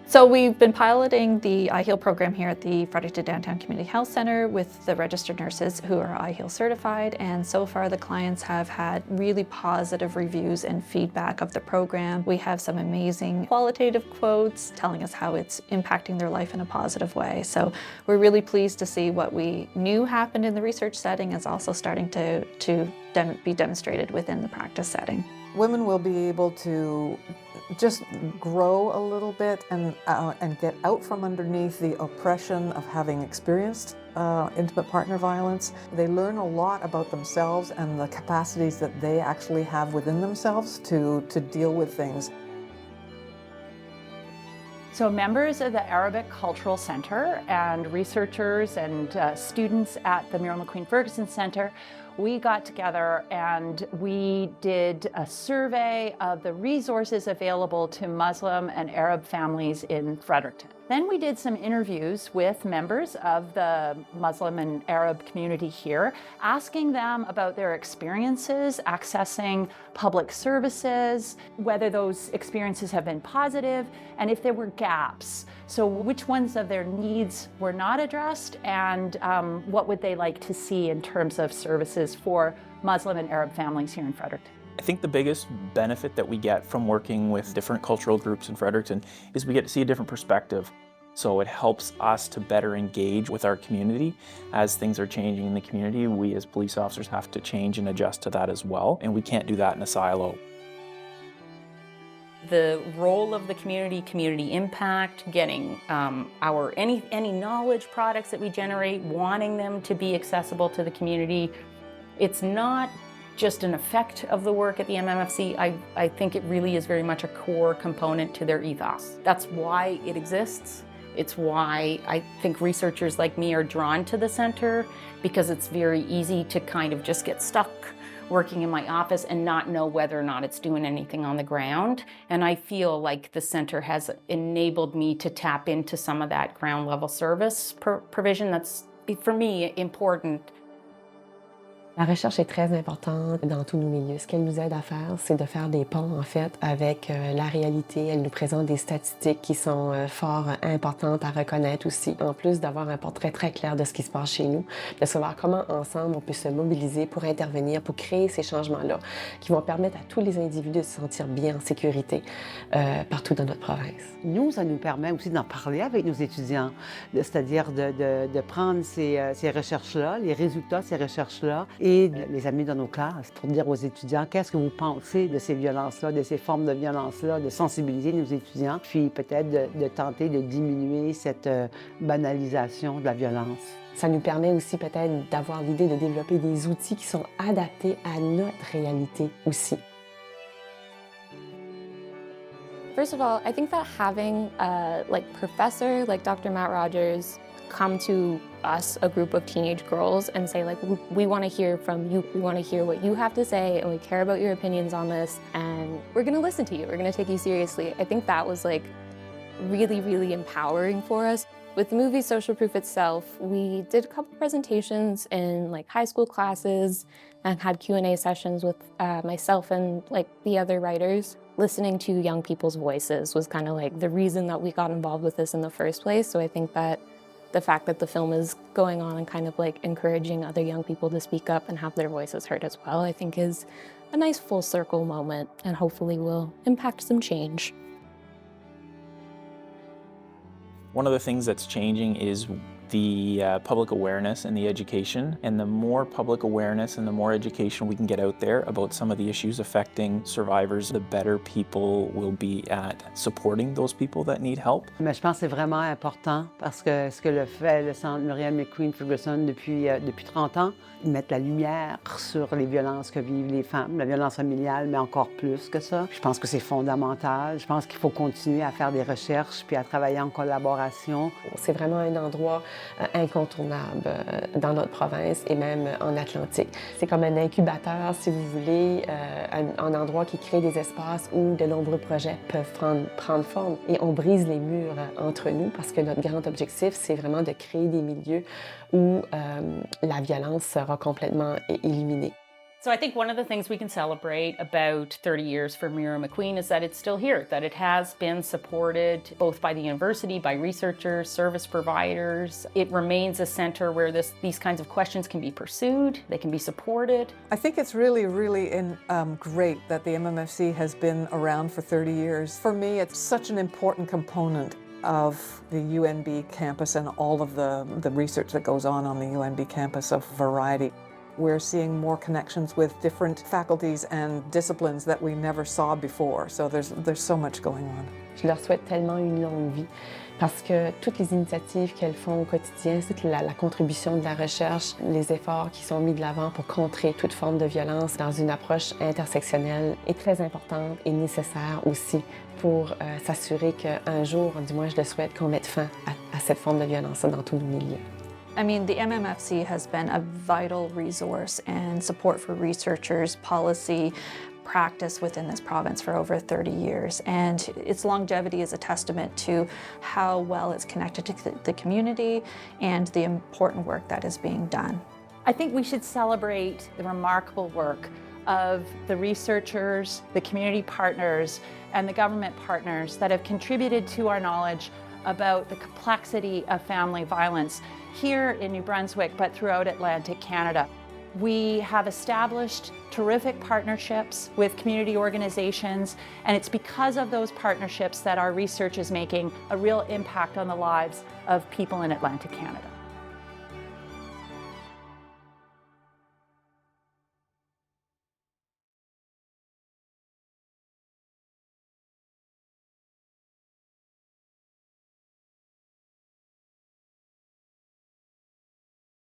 So we've been piloting the iHeal program here at the Fredericton Downtown Community Health Center with the registered nurses who are iHeal certified, and so far the clients have had really positive reviews and feedback of the program. We have some amazing qualitative quotes telling us how it's impacting their life in a positive way. So we're really pleased to see what we knew happened in the research setting is also starting to be demonstrated within the practice setting. Women will be able to just grow a little bit and get out from underneath the oppression of having experienced intimate partner violence. They learn a lot about themselves and the capacities that they actually have within themselves to deal with things. So members of the Arabic Cultural Center and researchers and students at the Muriel McQueen Ferguson Center, we got together and we did a survey of the resources available to Muslim and Arab families in Fredericton. Then we did some interviews with members of the Muslim and Arab community here, asking them about their experiences accessing public services, whether those experiences have been positive, and if there were gaps. So which ones of their needs were not addressed, and what would they like to see in terms of services for Muslim and Arab families here in Fredericton. I think the biggest benefit that we get from working with different cultural groups in Fredericton is we get to see a different perspective. So it helps us to better engage with our community. As things are changing in the community, we as police officers have to change and adjust to that as well, and we can't do that in a silo. The role of the community impact, getting any knowledge products that we generate, wanting them to be accessible to the community. It's not just an effect of the work at the MMFC. I think it really is very much a core component to their ethos. That's why it exists. It's why I think researchers like me are drawn to the center, because it's very easy to kind of just get stuck working in my office and not know whether or not it's doing anything on the ground. And I feel like the center has enabled me to tap into some of that ground level service provision that's, for me, important. La recherche est très importante dans tous nos milieux. Ce qu'elle nous aide à faire, c'est de faire des ponts, en fait, avec la réalité. Elle nous présente des statistiques qui sont fort importantes à reconnaître aussi. En plus d'avoir un portrait très clair de ce qui se passe chez nous, de savoir comment, ensemble, on peut se mobiliser pour intervenir, pour créer ces changements-là, qui vont permettre à tous les individus de se sentir bien en sécurité partout dans notre province. Nous, ça nous permet aussi d'en parler avec nos étudiants, c'est-à-dire de prendre ces recherches-là, les résultats de ces recherches-là, et de les amener dans nos classes pour dire aux étudiants qu'est-ce que vous pensez de ces violences-là, de ces formes de violences-là, de sensibiliser nos étudiants, puis peut-être de tenter de diminuer cette banalisation de la violence. Ça nous permet aussi peut-être d'avoir l'idée de développer des outils qui sont adaptés à notre réalité aussi. First of all, I think that having a professor like Dr. Matt Rogers come to us, a group of teenage girls, and say we want to hear from you, we want to hear what you have to say, and we care about your opinions on this, and we're going to listen to you, we're going to take you seriously. I think that was really, really empowering for us. With the movie Social Proof itself, we did a couple presentations in high school classes and had Q&A sessions with myself and the other writers. Listening to young people's voices was kind of the reason that we got involved with this in the first place. So I think that the fact that the film is going on and kind of encouraging other young people to speak up and have their voices heard as well, I think is a nice full circle moment and hopefully will impact some change. One of the things that's changing is the public awareness and the education. And the more public awareness and the more education we can get out there about some of the issues affecting survivors, the better people will be at supporting those people that need help. Mais je pense que c'est vraiment important parce que ce que fait le Centre Muriel McQueen Ferguson depuis 30 ans, mettre la lumière sur les violences que vivent les femmes, la violence familiale, mais encore plus que ça. Je pense que c'est fondamental. Je pense qu'il faut continuer à faire des recherches puis à travailler en collaboration. C'est vraiment un endroit incontournable dans notre province et même en Atlantique. C'est comme un incubateur, si vous voulez, un endroit qui crée des espaces où de nombreux projets peuvent prendre forme. Et on brise les murs entre nous parce que notre grand objectif, c'est vraiment de créer des milieux où la violence sera complètement éliminée. So I think one of the things we can celebrate about 30 years for Mira McQueen is that it's still here, that it has been supported both by the university, by researchers, service providers. It remains a center where these kinds of questions can be pursued, they can be supported. I think it's really great that the MMFC has been around for 30 years. For me, it's such an important component of the UNB campus and all of the research that goes on the UNB campus of variety. We're seeing more connections with different faculties and disciplines that we never saw before. So there's so much going on. Je leur souhaite tellement une longue vie parce que toutes les initiatives qu'elles font au quotidien, toute la contribution de la recherche, les efforts qui sont mis de l'avant pour contrer toute forme de violence dans une approche intersectionnelle est très importante et nécessaire aussi pour s'assurer qu'un jour, du moins je le souhaite, qu'on mette fin à cette forme de violence dans tous nos milieux. I mean, the MMFC has been a vital resource and support for researchers, policy, practice within this province for over 30 years. And its longevity is a testament to how well it's connected to the community and the important work that is being done. I think we should celebrate the remarkable work of the researchers, the community partners, and the government partners that have contributed to our knowledge about the complexity of family violence here in New Brunswick, but throughout Atlantic Canada. We have established terrific partnerships with community organizations, and it's because of those partnerships that our research is making a real impact on the lives of people in Atlantic Canada.